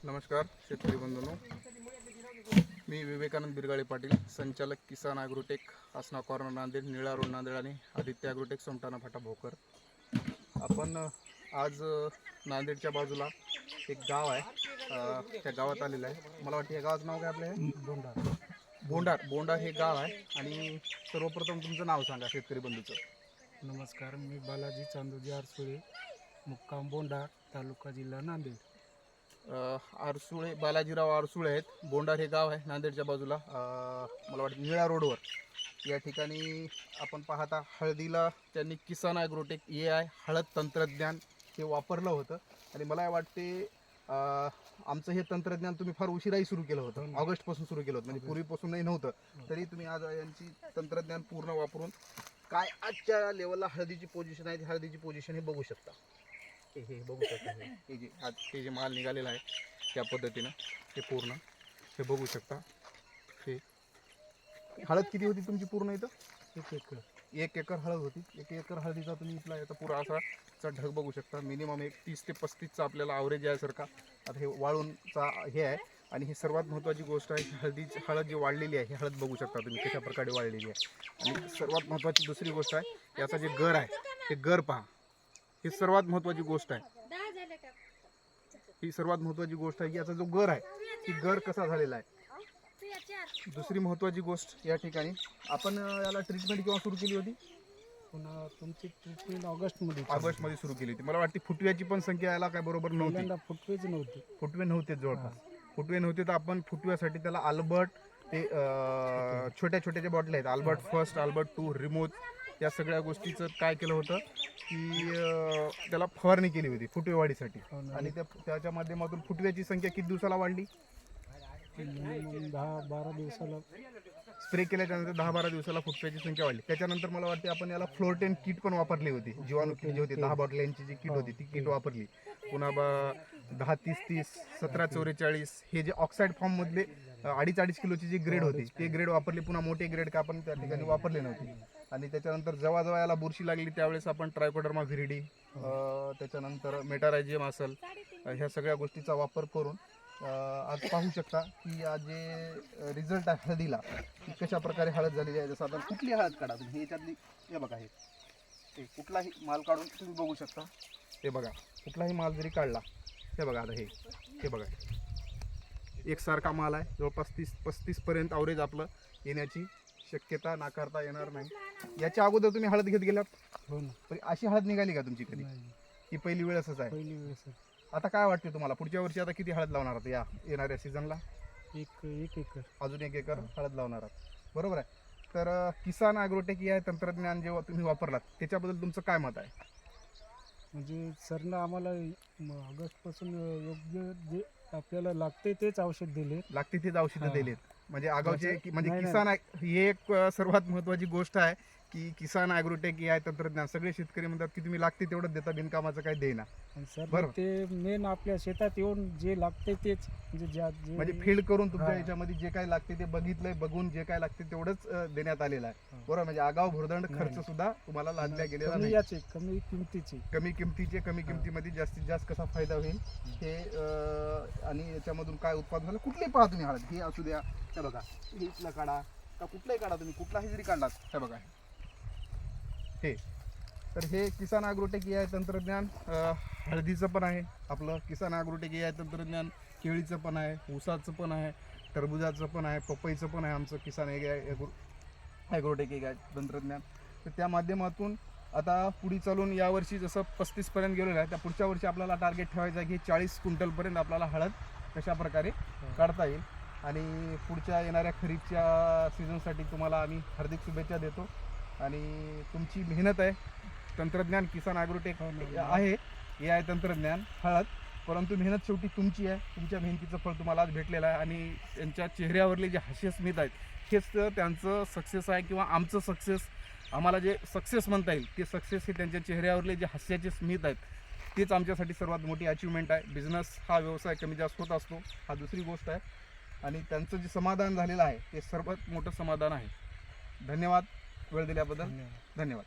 नमस्कार शेतकरी बंधूंनो, मी विवेकानंद बिरगाळे पाटील, संचालक किसान ॲग्रोटेक, आसना कॉर्नर नांदेड, निळा रोड नांदेड आणि आदित्य ॲग्रोटेक सोमठाणा फाटा भोकर. आपण आज नांदेडच्या बाजूला एक गाव आहे, त्या गावात आलेलं आहे. मला वाटतं या गावाचं नाव काय आपलं आहे? बोंडार हे गाव आहे. आणि सर्वप्रथम तुमचं नाव सांगा शेतकरी बंधूचं. नमस्कार, मी बालाजी चांदोजी आरसुळे, मुक्काम बोंडार, तालुका जिल्हा नांदेड. आरसुळे, बालाजीराव आरसुळे आहेत. बोंडार हे गाव आहे नांदेडच्या बाजूला, मला वाटतं निळा रोडवर. या ठिकाणी आपण पाहता हळदीला त्यांनी किसान ॲग्रोटेक AI हळद तंत्रज्ञान हे वापरलं होतं. आणि मला वाटते आमचं हे तंत्रज्ञान तुम्ही फार उशिराही सुरू केलं होतं, ऑगस्टपासून सुरू केलं होतं, म्हणजे पूर्वीपासूनही नव्हतं. तरी तुम्ही आज यांची तंत्रज्ञान पूर्ण वापरून काय आजच्या लेवलला हळदीची पोझिशन आहे, हळदीची पोझिशन हे बघू शकता. हे बघू शकता, हे जे माल निघालेला आहे त्या पद्धतीनं हे पूर्ण हे बघू शकता. हे हळद किती होती तुमची पूर्ण इथं? 1 एकर हळद होती. 1 एकर हळदीचा तुम्ही इथला याचा पुरा असा ढग बघू शकता. मिनिमम एक 30 ते 35चा आपल्याला ॲव्हरेज आहे सारखा. आता हे वाळूंचा हे आहे. आणि ही सर्वात महत्त्वाची गोष्ट आहे, हळद जी वाढलेली आहे, ही हळद बघू शकता तुम्ही कशा प्रकारे वाढलेली आहे. आणि सर्वात महत्त्वाची दुसरी गोष्ट आहे, याचा जे गर आहे ते गर पहा. ही सर्वात महत्त्वाची गोष्ट आहे. ही सर्वात महत्त्वाची गोष्ट आहे की याचा जो गर आहे, ती गर कसा झालेला आहे. दुसरी महत्त्वाची गोष्ट, या ठिकाणी आपण याला ट्रीटमेंट केव्हा सुरू केली होती? पुन्हा तुमची ट्रीटमेंट ऑगस्टमध्ये सुरू केली होती. मला वाटते फुटव्याची पण संख्या याला काय बरोबर नव्हती. फुटवे नव्हते जवळपास. फुटवे नव्हते तर आपण फुटव्यासाठी त्याला आल्बर्ट, ते छोट्या छोट्या बॉटल्या आहेत, आल्बर्ट फर्स्ट, आल्बर्ट 2, रिमोट, या सगळ्या गोष्टीचं काय केलं होतं की त्याला फवारणी केली होती फुटवेवाढीसाठी. आणि त्याच्या माध्यमातून फुटव्याची संख्या किती दिवसाला वाढली? 10-12 दिवसाला स्प्रे केल्याच्यानंतर 10-12 दिवसाला फुटव्याची संख्या वाढली. त्याच्यानंतर मला वाटते आपण याला फ्लोरटेन किट पण वापरली होती. जीवाणू किट जी होती, 10 बॉटल्यांची जी किट होती ती किट वापरली. पुन्हा 10-30-30, 17-44 हे जे ऑक्साईड फॉर्म मधले 2.5 किलोची जी ग्रेड होती ते ग्रेड वापरली. पुन्हा मोठे ग्रेड का आपण त्या ठिकाणी वापरले नव्हते. आणि त्याच्यानंतर जेव्हा याला बुरशी लागली त्यावेळेस आपण ट्रायकोडर्मा व्हिरिडी, त्याच्यानंतर मेटारायझियम असेल, ह्या सगळ्या गोष्टीचा वापर करून आज पाहू शकता की आज जे रिझल्ट आहे हळदीला, की कशा प्रकारे हळद झालेली आहे. जसं आता कुठली हळद काढा तुम्ही, याच्यातली हे बघा, हे कुठलाही माल काढून तुम्ही बघू शकता. हे बघा, कुठलाही माल जरी काढला, हे बघा, आता हे बघा, एकसारखा माल आहे. जवळपास 30-35 पर्यंत ॲव्हरेज आपलं येण्याची शक्यता नाकारता येणार नाही. याच्या अगोदर तुम्ही हळद घेत गेलात? हो ना. पण अशी हळद निघाली का तुमची कधी? ही पहिली वेळच आहे. पहिली वेळेस. आता काय वाटते तुम्हाला, पुढच्या वर्षी आता किती हळद लावणार आहात? या येणाऱ्या सीझनला 1 एकर, अजून 1 एकर हळद लावणार आहात, बरोबर आहे. तर किसान ॲग्रोटेक या तंत्रज्ञान जेव्हा तुम्ही वापरलात त्याच्याबद्दल तुमचं काय मत आहे? म्हणजे सरनं आम्हाला ऑगस्टपासून योग्य जे आपल्याला लागते तेच औषध दिलेत. म्हणजे आगावचे म्हणजे किसान ही एक सर्वात महत्त्वाची गोष्ट आहे की किसान ॲग्रोटेक या तंत्रज्ञान, सगळे शेतकरी म्हणतात की तुम्ही लागते तेवढंच देता, बिनकामाचं काही देईना. बरोबर, ते मेन आपल्या शेतात येऊन जे लागते तेच म्हणजे फील्ड करून तुमच्या याच्यामध्ये जे काही लागते ते बघितलंय, बघून जे काय लागते तेवढंच देण्यात आलेलं आहे, बरोबर. म्हणजे आगाव भोर्दंड खर्च सुद्धा तुम्हाला लादल्या गेलेला नाही. कमी किमतीमध्ये जास्तीत जास्त कसा फायदा होईल हे, आणि याच्यामधून काय उत्पादन झालं. कुठलेही पहा तुम्ही हळद, हे असू द्या, हे बघा, हे इथलं काढा का कुठलाही काढा तुम्ही, कुठलाही जरी काढलात, हे बघा हे. तर हे किसान ॲग्रोटेक AI तंत्रज्ञान हळदीचं पण आहे आपलं. किसान ॲग्रोटेक AI तंत्रज्ञान केळीचं पण आहे, ऊसाचं पण आहे, टरबुजाचं पण आहे, पपईचं पण आहे आमचं किसान ॲग्रोटेक AI तंत्रज्ञान. तर त्या माध्यमातून आता पुढे चालून यावर्षी जसं 35 पर्यंत गेलेलं आहे, त्या पुढच्या वर्षी आपल्याला टार्गेट ठेवायचं आहे की 40 क्विंटलपर्यंत आपल्याला हळद कशा प्रकारे काढता येईल. आणि पुढच्या येणाऱ्या खरीपच्या सीझनसाठी तुम्हाला आम्ही हार्दिक शुभेच्छा देतो. आणि तुमची मेहनत आहे, तंत्रज्ञान किसान ॲग्रोटेक आहे, AI तंत्रज्ञान हळद, परंतु मेहनत शेवटी तुमची आहे. तुमच्या मेहनतीचं फळ तुम्हाला आज भेटलेलं आहे. आणि त्यांच्या चेहऱ्यावरले जे हास्य स्मित आहेत हेच त्यांचं सक्सेस आहे, किंवा आमचं सक्सेस, आम्हाला जे सक्सेस म्हणता येईल ते सक्सेस हे त्यांच्या चेहऱ्यावरले जे हास्याचे स्मित आहेत तेच आमच्यासाठी सर्वात मोठी अचिव्हमेंट आहे. बिझनेस हा व्यवसाय कमी जास्त होत असतो, हा दुसरी गोष्ट आहे. आणि त्यांचं जे समाधान झालेलं आहे ते सर्वात मोठं समाधान आहे. धन्यवाद वेळ दिल्याबद्दल. धन्यवाद.